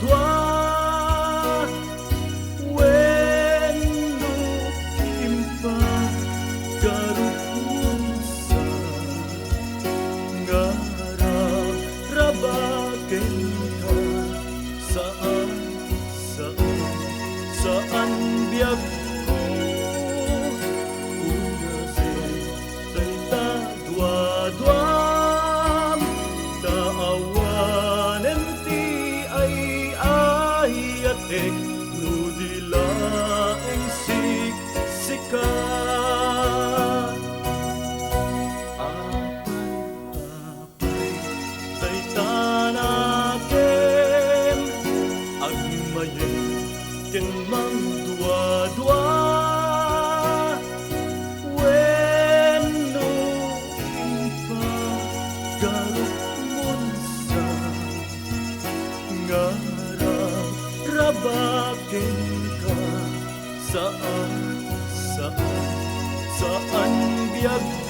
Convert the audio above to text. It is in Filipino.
dua wenno impag garusa ngararabaken ka saan biag ko unase dayta dua-duam daawanen ti ay no dilaeng siksikan apay daytanaken agmayen ken mang dua-dua wenno impagarumun sa ngararabaken ka saan biag